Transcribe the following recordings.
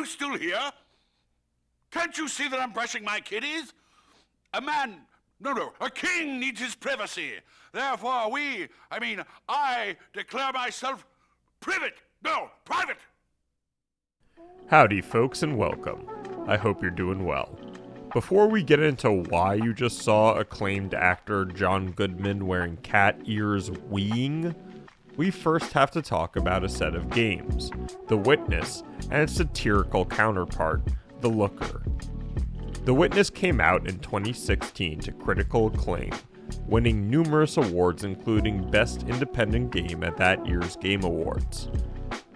you still here? Can't you see that I'm brushing my kitties? A king needs his privacy. Therefore, I declare myself private. No, private. Howdy folks and welcome. I hope you're doing well. Before we get into why you just saw acclaimed actor John Goodman wearing cat ears weeing, we first have to talk about a set of games, The Witness and its satirical counterpart, The Looker. The Witness came out in 2016 to critical acclaim, winning numerous awards including Best Independent Game at that year's Game Awards.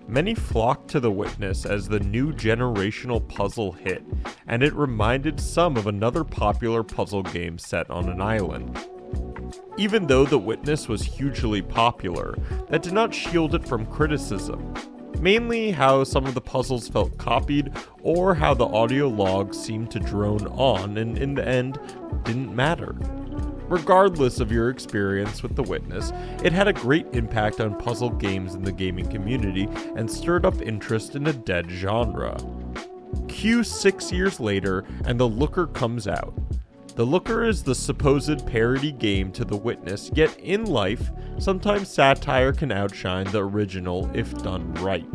Many flocked to The Witness as the new generational puzzle hit, and it reminded some of another popular puzzle game set on an island. Even though The Witness was hugely popular, that did not shield it from criticism. Mainly how some of the puzzles felt copied, or how the audio logs seemed to drone on and in the end didn't matter. Regardless of your experience with The Witness, it had a great impact on puzzle games in the gaming community and stirred up interest in a dead genre. Cue 6 years later, and The Looker comes out. The Looker is the supposed parody game to The Witness, yet in life, sometimes satire can outshine the original if done right.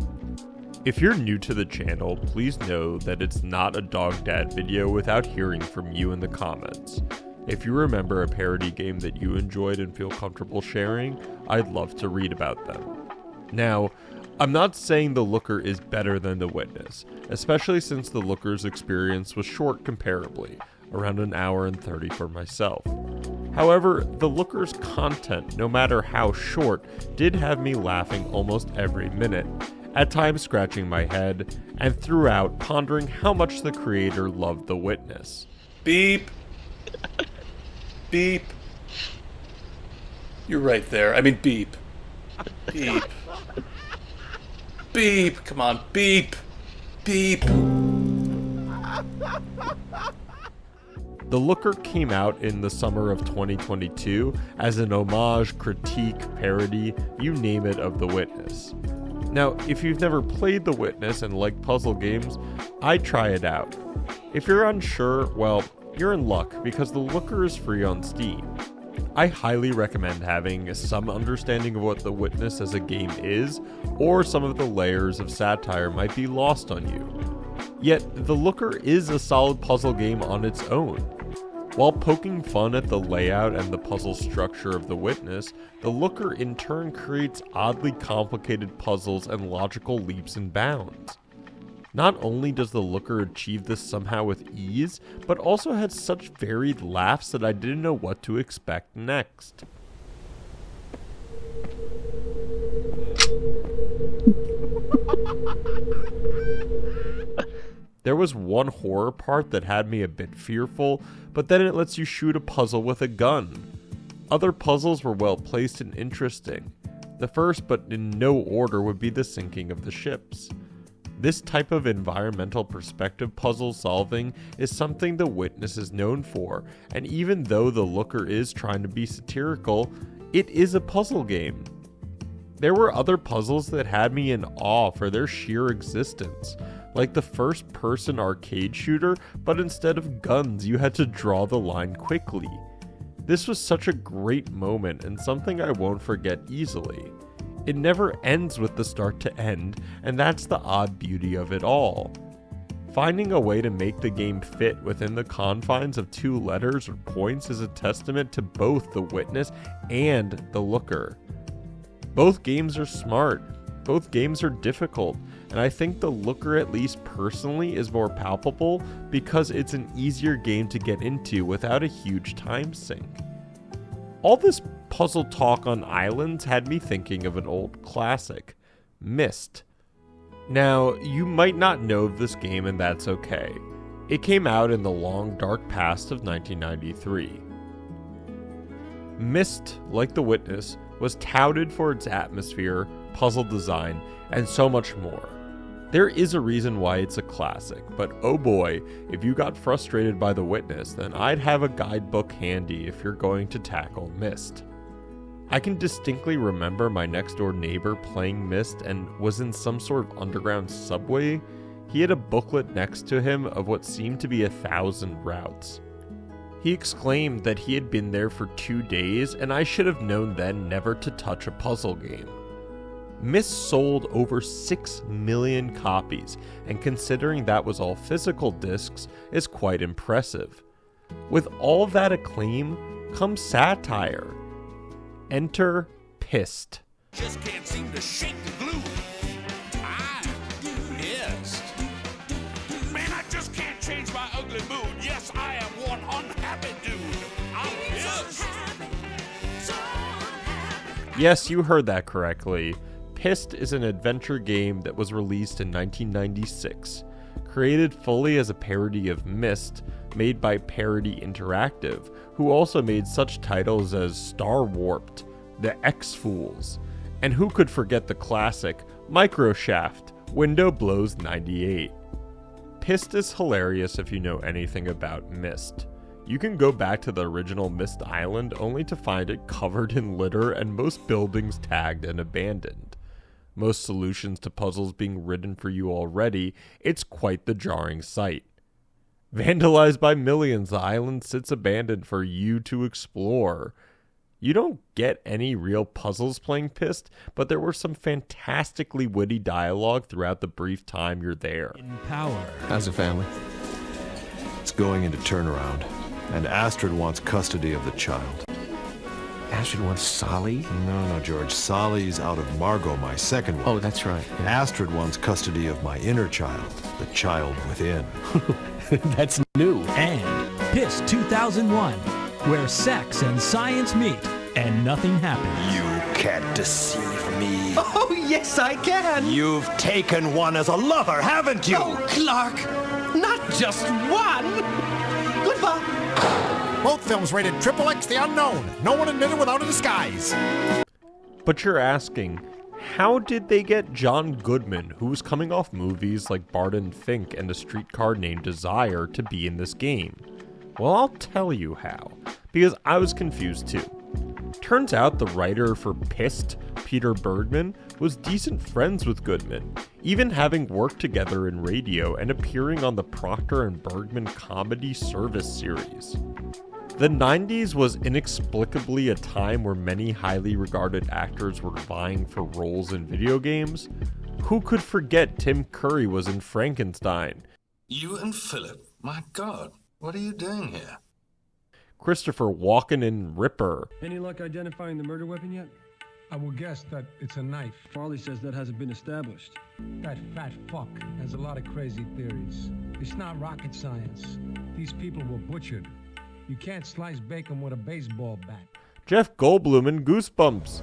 If you're new to the channel, please know that it's not a dog dad video without hearing from you in the comments. If you remember a parody game that you enjoyed and feel comfortable sharing, I'd love to read about them. Now, I'm not saying The Looker is better than The Witness, especially since The Looker's experience was short comparably, around an hour and 30 for myself. However, The Looker's content, no matter how short, did have me laughing almost every minute, at times scratching my head, and throughout pondering how much the creator loved The Witness. Beep. Beep. You're right there. I mean, beep. Beep. Beep. Come on, beep. Beep. The Looker came out in the summer of 2022 as an homage, critique, parody, you name it, of The Witness. Now, if you've never played The Witness and like puzzle games, I'd try it out. If you're unsure, well, you're in luck because The Looker is free on Steam. I highly recommend having some understanding of what The Witness as a game is, or some of the layers of satire might be lost on you. Yet, The Looker is a solid puzzle game on its own. While poking fun at the layout and the puzzle structure of The Witness, The Looker in turn creates oddly complicated puzzles and logical leaps and bounds. Not only does The Looker achieve this somehow with ease, but also has such varied laughs that I didn't know what to expect next. There was one horror part that had me a bit fearful, but then it lets you shoot a puzzle with a gun. Other puzzles were well placed and interesting. The first, but in no order, would be the sinking of the ships. This type of environmental perspective puzzle solving is something The Witness is known for, and even though The Looker is trying to be satirical, it is a puzzle game. There were other puzzles that had me in awe for their sheer existence, like the first-person arcade shooter, but instead of guns, you had to draw the line quickly. This was such a great moment and something I won't forget easily. It never ends with the start to end, and that's the odd beauty of it all. Finding a way to make the game fit within the confines of 2 letters or points is a testament to both The Witness and The Looker. Both games are smart, both games are difficult, and I think The Looker, at least personally, is more palpable because it's an easier game to get into without a huge time sink. All this puzzle talk on islands had me thinking of an old classic, Myst. Now, you might not know of this game, and that's okay. It came out in the long dark past of 1993. Myst, like The Witness, was touted for its atmosphere, puzzle design, and so much more. There is a reason why it's a classic, but oh boy, if you got frustrated by The Witness, then I'd have a guidebook handy if you're going to tackle Myst. I can distinctly remember my next door neighbor playing Myst and was in some sort of underground subway. he had a booklet next to him of what seemed to be 1,000 routes. He exclaimed that he had been there for 2 days, and I should have known then never to touch a puzzle game. Myst sold over 6 million copies, and considering that was all physical discs, is quite impressive. With all that acclaim comes satire. Enter Pissed. Just can't seem to shake the glue. I'm pissed. Man, I just can't change my ugly mood. Yes, I am one unhappy dude. I'm pissed. Yes, you heard that correctly. Myst is an adventure game that was released in 1996. Created fully as a parody of Myst, made by Parody Interactive, who also made such titles as Star Warped, The X-Fools, and who could forget the classic Microshaft, Window Blows 98. Myst is hilarious if you know anything about Myst. You can go back to the original Myst Island only to find it covered in litter and most buildings tagged and abandoned. Most solutions to puzzles being written for you already, it's quite the jarring sight. Vandalized by millions, the island sits abandoned for you to explore. You don't get any real puzzles playing Myst, but there were some fantastically witty dialogue throughout the brief time you're there. In power. How's the family? It's going into turnaround, and Astrid wants custody of the child. Astrid wants Solly? No, George. Solly's out of Margot, my second one. Oh, that's right. Yeah. Astrid wants custody of my inner child, the child within. That's new. And Piss 2001, where sex and science meet and nothing happens. You can't deceive me. Oh, yes, I can. You've taken one as a lover, haven't you? Oh, Clark, not just one. Goodbye. Both films rated XXX the Unknown. No one admitted without a disguise. But you're asking, how did they get John Goodman, who was coming off movies like Barton Fink and A Streetcar Named Desire, to be in this game? Well, I'll tell you how, because I was confused too. Turns out the writer for Pissed, Peter Bergman, was decent friends with Goodman, even having worked together in radio and appearing on the Procter & Bergman comedy service series. The 90s was inexplicably a time where many highly regarded actors were vying for roles in video games. Who could forget Tim Curry was in Frankenstein? You and Philip? My God, what are you doing here? Christopher Walken in Ripper. Any luck identifying the murder weapon yet? I will guess that it's a knife. Farley says that hasn't been established. That fat fuck has a lot of crazy theories. It's not rocket science. These people were butchered. You can't slice bacon with a baseball bat. Jeff Goldblum in Goosebumps.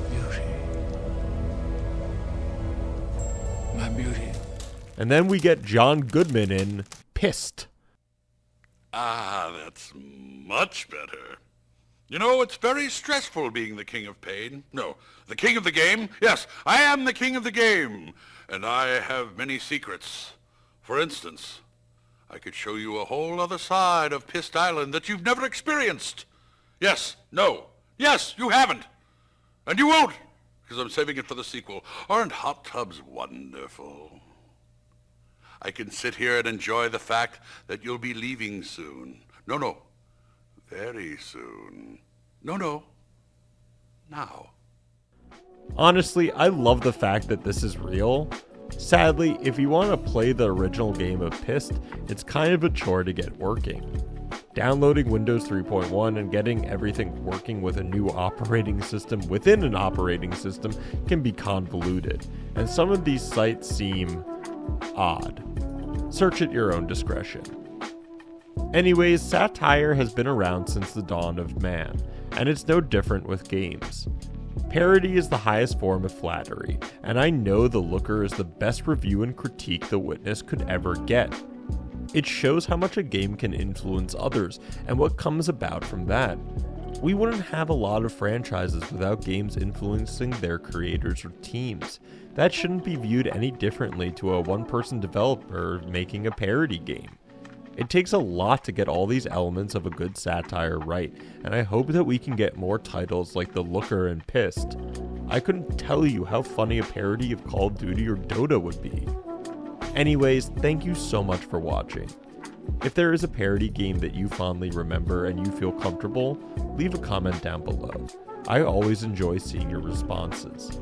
Beauty. My beauty. And then we get John Goodman in Pissed. Ah, that's much better. You know, it's very stressful being the king of pain. No, the king of the game? Yes, I am the king of the game. And I have many secrets. For instance, I could show you a whole other side of Pissed Island that you've never experienced. Yes, no, yes, you haven't. And you won't, because I'm saving it for the sequel. Aren't hot tubs wonderful? I can sit here and enjoy the fact that you'll be leaving soon. No, very soon. No, now. Honestly, I love the fact that this is real. Sadly, if you want to play the original game of Pissed, it's kind of a chore to get working. Downloading Windows 3.1 and getting everything working with a new operating system within an operating system can be convoluted, and some of these sites seem odd. Search at your own discretion. Anyways, satire has been around since the dawn of man, and it's no different with games. Parody is the highest form of flattery, and I know The Looker is the best review and critique The Witness could ever get. It shows how much a game can influence others, and what comes about from that. We wouldn't have a lot of franchises without games influencing their creators or teams. That shouldn't be viewed any differently to a one-person developer making a parody game. It takes a lot to get all these elements of a good satire right, and I hope that we can get more titles like The Looker and Pissed. I couldn't tell you how funny a parody of Call of Duty or Dota would be. Anyways, thank you so much for watching. If there is a parody game that you fondly remember and you feel comfortable, leave a comment down below. I always enjoy seeing your responses.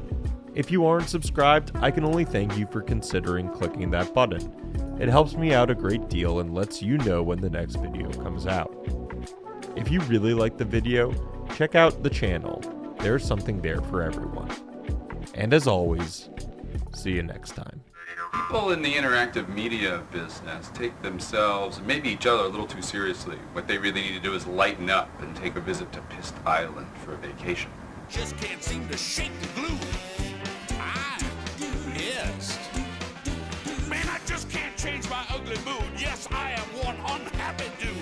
If you aren't subscribed, I can only thank you for considering clicking that button. It helps me out a great deal and lets you know when the next video comes out. If you really like the video, check out the channel. There's something there for everyone. And as always, see you next time. People in the interactive media business take themselves and maybe each other a little too seriously. What they really need to do is lighten up and take a visit to Myst Island for a vacation. Just can't seem to shake the glue. Yes. Man, I just can't change my ugly mood. Yes, I am one unhappy dude.